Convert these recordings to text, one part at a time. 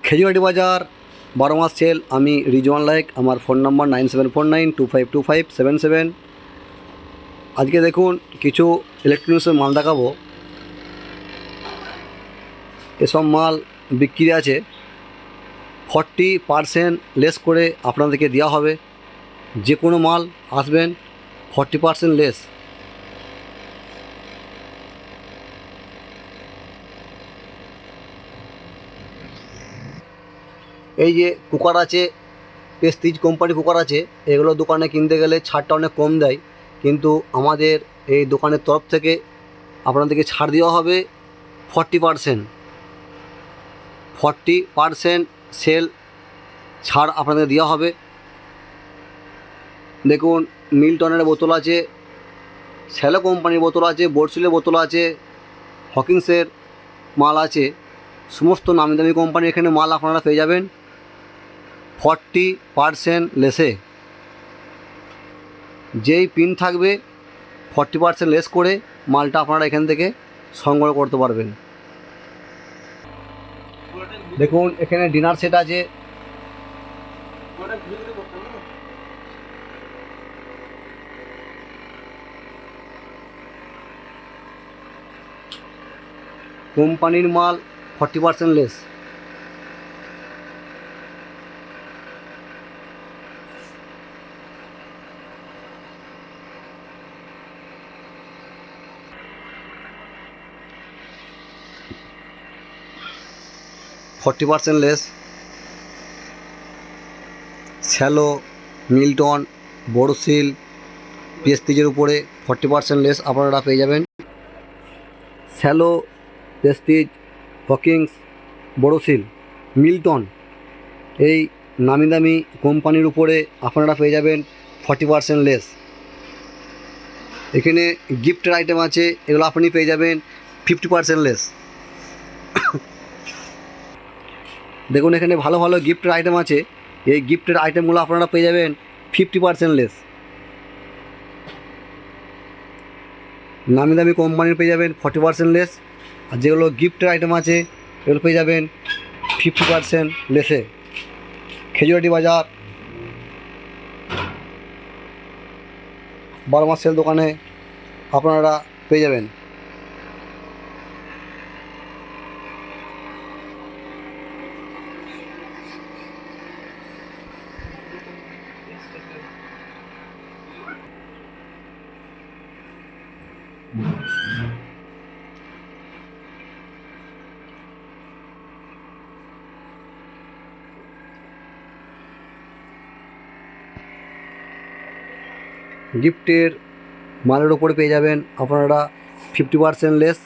খেজুরাটি বাজার 12 মাস সেল। আমি রিজওয়ান লায়েক। আমার ফোন নাম্বার 9749252577। আজকে দেখুন কিছু ইলেকট্রনিক্সের মাল দেখাবো। এসব মাল বিক্রি আছে, 40% লেস করে আপনাদেরকে দেওয়া হবে। যে কোনো মাল আসবেন 40% লেস। এই যে কুকার আছে, প্রেস্টিজ কোম্পানি কুকার আছে, এগুলো দোকানে কিনতে গেলে ছাড়টা অনেক কম দেয়, কিন্তু আমাদের এই দোকানের তরফ থেকে আপনাদেরকে ছাড় দেওয়া হবে 40%। 40% সেল ছাড় আপনাদের দেওয়া হবে। দেখুন, মিল্টনের বোতল আছে, স্যালো কোম্পানির বোতল আছে, বোরসিলের বোতল আছে, হকিংসের মাল আছে। সমস্ত নামি দামি কোম্পানির এখানে মাল আপনারা পেয়ে যাবেন 40% লেসে। যেই পিন থাকবে 40% লেস করে মালটা আপনারা এখান থেকে সংগ্রহ করতে পারবেন। দেখুন, এখানে ডিনার সেট আছে, কোম্পানির মাল 40% less. Forty percent less Cello, Milton, Borosil, প্রেস্টিজের উপরে 40% লেস আপনারা পেয়ে যাবেন। Cello, Prestige, Hawkins, Borosil, Milton, এই নামি দামি কোম্পানির উপরে আপনারা পেয়ে যাবেন 40% লেস। এখানে গিফটের আইটেম আছে, এগুলো আপনি পেয়ে যাবেন 50% লেস। দেখুন, এখানে ভালো ভালো গিফটের আইটেম আছে, এই গিফটের আইটেমগুলো আপনারা পেয়ে যাবেন 50% লেস। নামি দামি কোম্পানির পেয়ে যাবেন 40% লেস, আর যেগুলো গিফটের আইটেম আছে এগুলো পেয়ে যাবেন 50% লেসে। খেজুরাটি বাজার 12 মাস সেল দোকানে আপনারা পেয়ে যাবেন। গিফটের মালের ওপরে পেয়ে যাবেন আপনারা 50% লেস।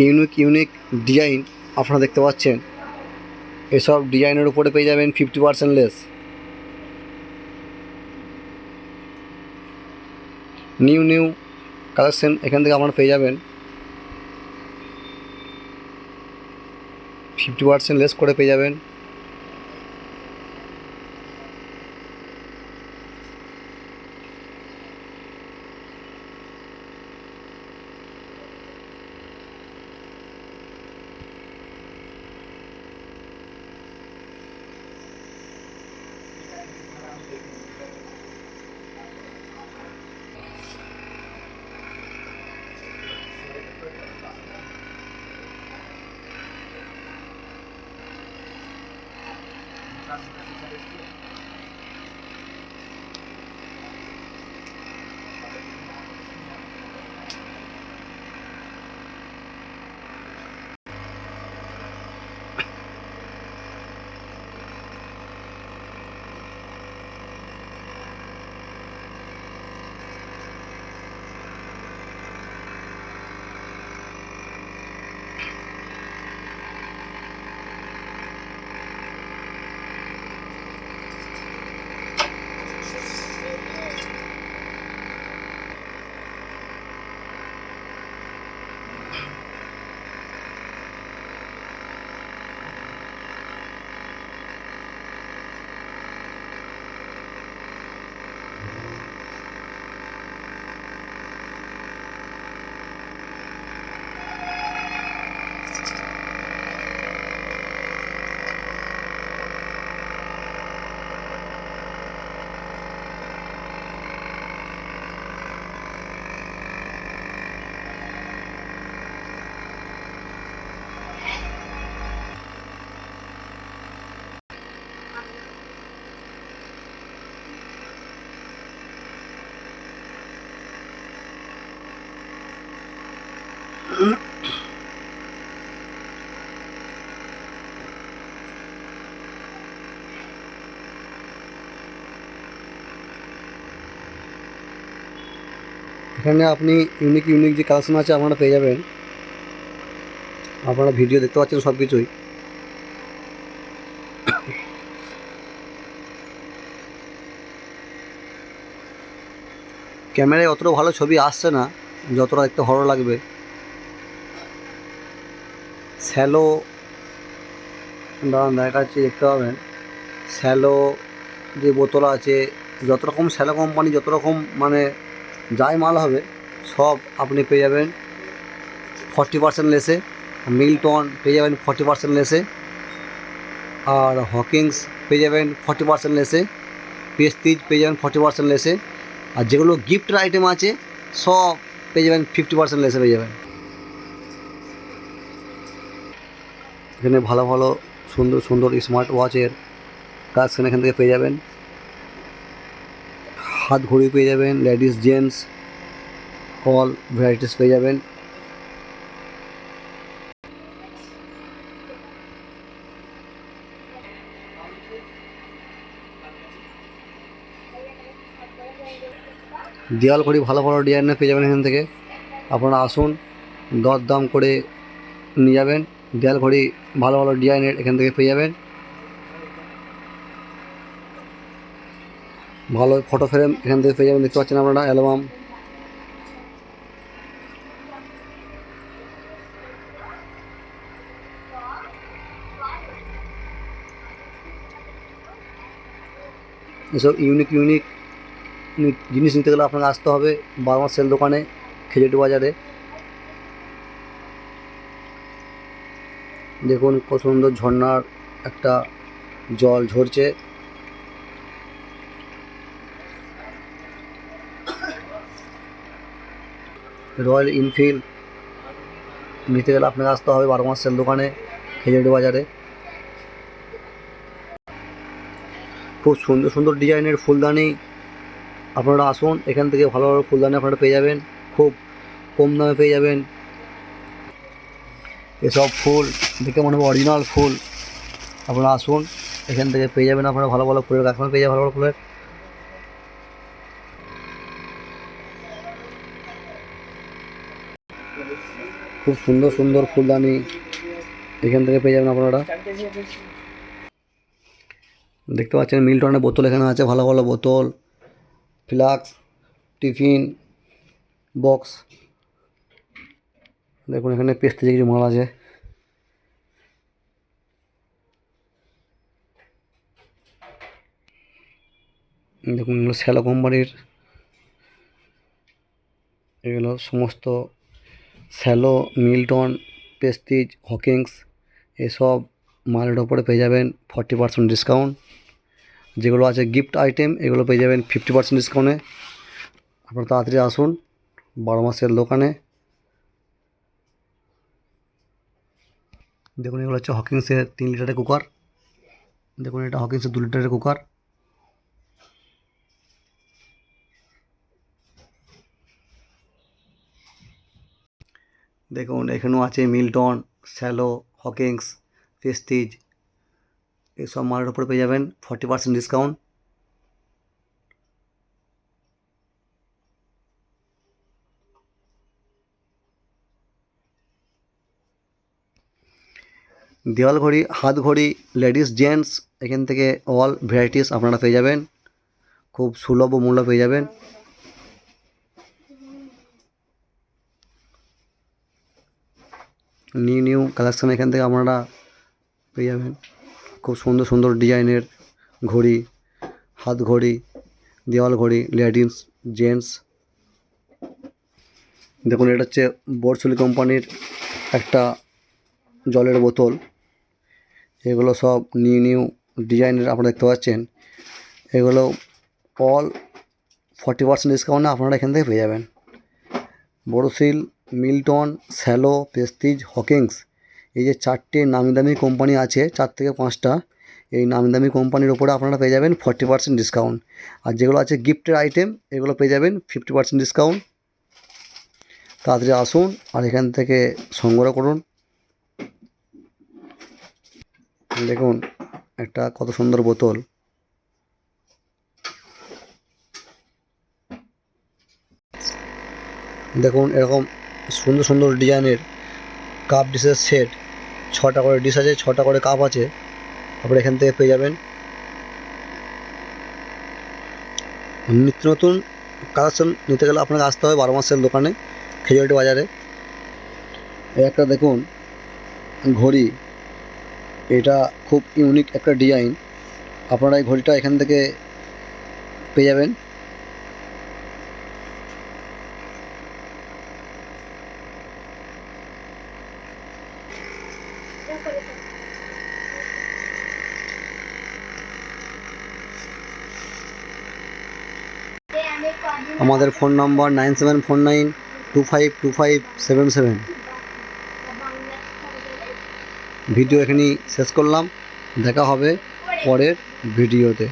ইউনিক ইউনিক ডিজাইন আপনারা দেখতে পাচ্ছেন, এসব ডিজাইনের উপরে পেয়ে যাবেন 50% লেস। নিউ নিউ কালেকশন এখান থেকে আপনারা পেয়ে যাবেন 50% লেস করে পেয়ে যাবেন। এখানে আপনি ইউনিক ইউনিক যে কালেকশন আছে আপনারা পেয়ে যাবেন। আপনারা ভিডিও দেখতে পাচ্ছেন সব কিছুই। ক্যামেরায় অতটা ভালো ছবি আসছে না, যতটা দেখতে ভালো লাগবে। স্যালো দাঁড়ান দেখাচ্ছি, দেখতে পাবেন স্যালো যে বোতল আছে, যত রকম স্যালো কোম্পানি যত রকম মানে যাই মাল হবে সব আপনি পেয়ে যাবেন 40% লেসে। মিল্টন পেয়ে যাবেন 40% লেসে, আর হকিংস পেয়ে যাবেন 40% লেসে, প্রেস্টিজ পেয়ে যাবেন 40% লেসে, আর যেগুলো গিফটের আইটেম আছে সব পেয়ে যাবেন 50% লেসে পেয়ে যাবেন। এখানে ভালো ভালো সুন্দর সুন্দর স্মার্ট ওয়াচের কালেকশন এখান থেকে পেয়ে যাবেন। হাত ঘড়ি পেয়ে যাবেন, লেডিস জেন্টস অল ভ্যারাইটিস পেয়ে যাবেন। দেওয়াল ঘড়ি ভালো ভালো ডিজাইনের পেয়ে যাবেন এখান থেকে। আপনারা আসুন, দরদাম করে নিয়ে যাবেন। দেওয়াল ঘড়ি ভালো ভালো ডিজাইনের এখান থেকে পেয়ে যাবেন। ভালো ফটো ফ্রেম এখান থেকে পেয়ে যাবেন, দেখতে পাচ্ছেন আপনারা অ্যালবাম। এসব ইউনিক ইউনিক জিনিস নিতে গেলে আপনাকে আসতে হবে বার্মা সেল দোকানে, খেজুরি বাজারে। দেখুন কত সুন্দর ঝর্ণার একটা জল ঝরছে। রয়্যাল এনফিল্ড নিতে গেলে আপনাকে আসতে হবে বার্মা সেল দোকানে, খেজুরি বাজারে। খুব সুন্দর সুন্দর ডিজাইনের ফুলদানি, আপনারা আসুন এখান থেকে ভালো ভালো ফুলদানি আপনারা পেয়ে যাবেন, খুব কম দামে পেয়ে যাবেন। এসব ফুল দেখে মনে হবে অরিজিনাল ফুল। আপনারা আসুন এখান থেকে পেয়ে যাবেন, আপনারা ভালো ভালো ফুলের কালেকশন পেয়ে যাবেন, ভালো ভালো ফুলের। খুব সুন্দর সুন্দর ফুলদানি এখান থেকে পেয়ে যাবেন আপনারা। দেখতে পাচ্ছেন মিল্টনের বোতল এখানে আছে, ভালো ভালো বোতল, ফ্লাক্স, টিফিন বক্স। দেখুন এখানে পেস্টে কিছু মাল আছে। দেখুন এগুলো স্যালো কোম্পানির, এগুলো সমস্ত স্যালো, মিল্টন, প্রেস্টিজ, হকিংস এসব মালের ওপরে পেয়ে যাবেন 40% ডিসকাউন্ট। যেগুলো আছে গিফট আইটেম এগুলো পেয়ে যাবেন 50% ডিসকাউন্টে। আপনারা তাড়াতাড়ি আসুন বার্মা সেল দোকানে। দেখুন এগুলো হচ্ছে হকিংসের 3 লিটারের কুকার। দেখুন এটা হকিংসের 2 লিটারের কুকার। দেখুন এখানেও আছে মিল্টন, স্যালো, হকিংস, প্রেস্টিজ এসব মালের উপরে পেয়ে যাবেন 40% ডিসকাউন্ট। দেওয়াল ঘড়ি, হাত ঘড়ি, লেডিস জেন্টস এখান থেকে অল ভ্যারাইটিস আপনারা পেয়ে যাবেন, খুব সুলভ মূল্য পেয়ে যাবেন। নিউ নিউ কালেকশান এখান থেকে আপনারা পেয়ে যাবেন। খুব সুন্দর সুন্দর ডিজাইনের ঘড়ি, হাত ঘড়ি, দেওয়াল ঘড়ি, লেডিস জেন্টস। দেখুন এটা হচ্ছে বরছুলি কোম্পানির একটা জলের বোতল। এগুলো সব নিউ নিউ ডিজাইনের আপনারা দেখতে পাচ্ছেন। এগুলো অল 40% ডিসকাউন্টে আপনারা এখান থেকে পেয়ে যাবেন। Borosil, Milton, shallow, Prestige, Hawkins এই যে 4টে নামি দামি কোম্পানি আছে, 4 থেকে 5টা, এই নামি দামি কোম্পানির ওপরে আপনারা পেয়ে যাবেন 40% ডিসকাউন্ট। আর যেগুলো আছে গিফটের আইটেম এগুলো পেয়ে যাবেন 50% ডিসকাউন্ট। তাড়াতাড়ি আসুন আর এখান থেকে সংগ্রহ করুন। দেখুন একটা কত সুন্দর বোতল। দেখুন এরকম সুন্দর সুন্দর ডিজাইনের কাপ ডিশের সেট, 6টা করে ডিশ আছে, 6টা করে কাপ আছে, আপনারা এখান থেকে পেয়ে যাবেন। নিত্য নতুন কালেকশন নিতে গেলে আপনাকে আসতে হবে 12 মাসের দোকানে, খেজুরিটি বাজারে। এই একটা দেখুন ঘড়ি, এটা খুব ইউনিক একটা ডিজাইন, আপনারা এই ঘড়িটা এখান থেকে পেয়ে যাবেন। আমাদের ফোন নম্বর 9749252577। ভিডিও এখানেই শেষ করলাম, দেখা হবে পরের ভিডিওতে।